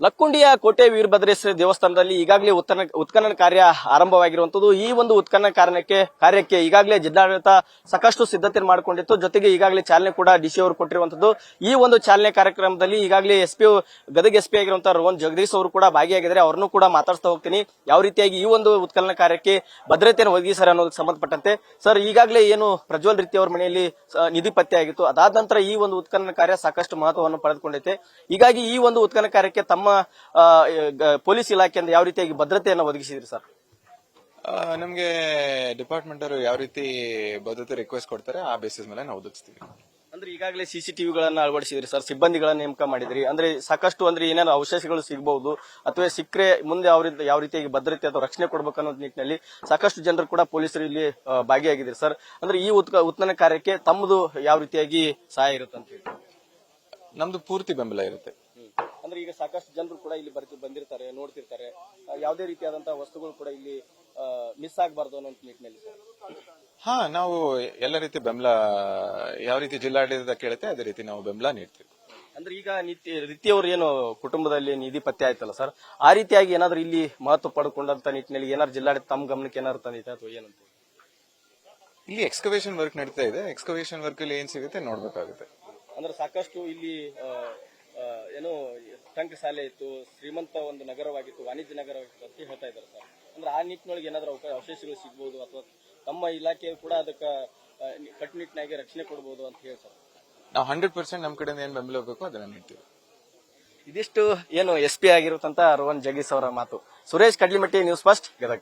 ಲಕ್ಕುಂಡಿಯ ಕೋಟೆ ವೀರಭದ್ರೇಶ್ವರ ದೇವಸ್ಥಾನದಲ್ಲಿ ಈಗಾಗಲೇ ಉತ್ಖನನ ಕಾರ್ಯ ಆರಂಭವಾಗಿರುವಂತದ್ದು. ಈ ಒಂದು ಉತ್ಖನನ ಕಾರ್ಯಕ್ಕೆ ಈಗಾಗಲೇ ಜಿಲ್ಲಾಡಳಿತ ಸಾಕಷ್ಟು ಸಿದ್ಧತೆ ಮಾಡಿಕೊಂಡಿತ್ತು. ಜೊತೆಗೆ ಈಗಾಗಲೇ ಚಾಲನೆ ಕೂಡ ಡಿಸಿ ಅವರು ಕೊಟ್ಟಿರುವಂತದ್ದು. ಈ ಒಂದು ಚಾಲನೆ ಕಾರ್ಯಕ್ರಮದಲ್ಲಿ ಈಗಾಗಲೇ ಗದಗ ಎಸ್ಪಿ ಆಗಿರುವಂತಹ ರೋಹನ್ ಜಗದೀಶ್ ಅವರು ಕೂಡ ಭಾಗಿಯಾಗಿದ್ದಾರೆ. ಅವ್ರನ್ನೂ ಕೂಡ ಮಾತಾಡ್ತಾ ಹೋಗ್ತೀನಿ. ಯಾವ ರೀತಿಯಾಗಿ ಈ ಒಂದು ಉತ್ಖನನ ಕಾರ್ಯಕ್ಕೆ ಭದ್ರತೆಯನ್ನು ಒದಗಿಸಾರೆ ಅನ್ನೋದಕ್ಕೆ ಸಂಬಂಧಪಟ್ಟಂತೆ. ಸರ್, ಈಗಾಗಲೇ ಏನು ಪ್ರಜ್ವಲ್ ರೀತಿ ಅವರ ಮನೆಯಲ್ಲಿ ನಿಧಿ ಪತ್ತೆ ಆಗಿತ್ತು. ಅದಾದ ನಂತರ ಈ ಒಂದು ಉತ್ಖನನ ಕಾರ್ಯ ಸಾಕಷ್ಟು ಮಹತ್ವವನ್ನು ಪಡೆದುಕೊಂಡೈತೆ. ಹೀಗಾಗಿ ಈ ಒಂದು ಉತ್ಖನನ ಕಾರ್ಯಕ್ಕೆ ತಮ್ಮ ಪೊಲೀಸ್ ಇಲಾಖೆಯಿಂದ ಯಾವ ರೀತಿಯಾಗಿ ಭದ್ರತೆಯನ್ನು ಒದಗಿಸಿದ್ರಿ ಸರ್? ನಮ್ಗೆ ಡಿಪಾರ್ಟ್ಮೆಂಟ್ ಅವರು ಯಾವ ರೀತಿ ಭದ್ರತೆ ರಿಕ್ವೆಸ್ಟ್ ಕೊಡ್ತಾರೆ ಆ ಬೇಸಿಸ್ ಮೇಲೆ ನಾವು ಒದಗಿಸ್ತೀವಿ. ಅಂದ್ರೆ ಈಗಾಗಲೇ ಸಿಸಿಟಿವಿಗಳನ್ನ ಅಳವಡಿಸಿದ್ರಿ ಸರ್, ಸಿಬ್ಬಂದಿಗಳನ್ನ ನೇಮಕ ಮಾಡಿದ್ರಿ. ಅಂದ್ರೆ ಸಾಕಷ್ಟು ಏನೇನು ಅವಶೇಷಗಳು ಸಿಗಬಹುದು ಅಥವಾ ಸಿಕ್ಕರೆ ಮುಂದೆ ಯಾವ ರೀತಿಯಾಗಿ ಭದ್ರತೆ ಅಥವಾ ರಕ್ಷಣೆ ಕೊಡಬೇಕು ಅನ್ನೋ ನಿಟ್ಟಿನಲ್ಲಿ ಸಾಕಷ್ಟು ಜನರು ಕೂಡ ಪೊಲೀಸರು ಇಲ್ಲಿ ಭಾಗಿಯಾಗಿದ್ರಿ ಸರ್. ಅಂದ್ರೆ ಈ ಉತ್ಖನನ ಕಾರ್ಯಕ್ಕೆ ತಮ್ಮದು ಯಾವ ರೀತಿಯಾಗಿ ಸಹಾಯ ಇರುತ್ತೆ ಅಂತ ಹೇಳಿ? ನಮ್ದು ಪೂರ್ತಿ ಬೆಂಬಲ ಇರುತ್ತೆ. ಅಂದ್ರೆ ಈಗ ಸಾಕಷ್ಟು ಜನರು ಕೂಡ ಇಲ್ಲಿ ಬಂದಿರ್ತಾರೆ, ನೋಡ್ತಿರ್ತಾರೆ. ಯಾವುದೇ ರೀತಿಯಾದಂತಹ ವಸ್ತುಗಳು ಕೂಡ ಇಲ್ಲಿ ಮಿಸ್ ಆಗಬಾರ್ದು ಅನ್ನೋ ನಿಟ್ಟಿನಲ್ಲಿ ಸರ್. ಹಾ, ನಾವು ಎಲ್ಲ ರೀತಿ ಬೆಂಬಲ ಯಾವ ರೀತಿ ಜಿಲ್ಲಾಡಳಿತ ಕೇಳುತ್ತೆ ಅದೇ ರೀತಿ ನಾವು ಬೆಂಬಲ ನೀಡ್ತೀವಿ. ಅಂದ್ರೆ ಈಗ ರೀತಿಯವರು ಏನು ಕುಟುಂಬದಲ್ಲಿ ನಿಧಿ ಪತ್ತೆ ಆಯ್ತಲ್ಲ ಸರ್, ಆ ರೀತಿಯಾಗಿ ಏನಾದ್ರು ಇಲ್ಲಿ ಮಹತ್ವ ಪಡ್ಕೊಂಡಂತ ನಿಟ್ಟಿನಲ್ಲಿ ಏನಾದ್ರು ಜಿಲ್ಲಾಡಳಿತ ತಮ್ಮ ಗಮನಕ್ಕೆ ಏನಾದ್ರು ತಂದಿದೆ ಅಥವಾ ಏನಂತ? ಇಲ್ಲಿ ಎಕ್ಸ್ಕವೇಷನ್ ವರ್ಕ್ ನಡೀತಾ ಇದೆ. ಎಕ್ಸ್ಕವೇಷನ್ ವರ್ಕ್ ಅಲ್ಲಿ ಏನ್ ಸಿಗುತ್ತೆ ನೋಡ್ಬೇಕಾಗುತ್ತೆ. ಅಂದ್ರೆ ಸಾಕಷ್ಟು ಇಲ್ಲಿ ಏನು ಟಂಕಸಾಲೆ ಇತ್ತು, ಶ್ರೀಮಂತ ಒಂದು ನಗರವಾಗಿತ್ತು, ವಾಣಿಜ್ಯ ನಗರವಾಗಿತ್ತು ಅಂತ ಹೇಳ್ತಾ ಇದ್ದಾರೆ ಸರ್. ಅಂದ್ರೆ ಆ ನಿಟ್ಟಿನೊಳಗೆ ಏನಾದ್ರು ಅವಶೇಷಗಳು ಸಿಗಬಹುದು ಅಥವಾ ತಮ್ಮ ಇಲಾಖೆ ಕೂಡ ಅದಕ್ಕೆ ಕಟ್ಟುನಿಟ್ಟಿನಾಗಿ ರಕ್ಷಣೆ ಕೊಡಬಹುದು ಅಂತ ಹೇಳಿ ಸರ್. ನಾವು 100% ನಮ್ಮ ಕಡೆಯಿಂದ ಏನ್ ಬೆಂಬಲ ಬೇಕು ಅದನ್ನ ನೀಡ್ತೀವಿ. ಇದಿಷ್ಟು ಏನು SP ಆಗಿರುತ್ತಂತ ರೋಹನ್ ಜಗದೀಶ್ ಅವರ ಮಾತು. Suresh Kadlimatti, News First, Gadag.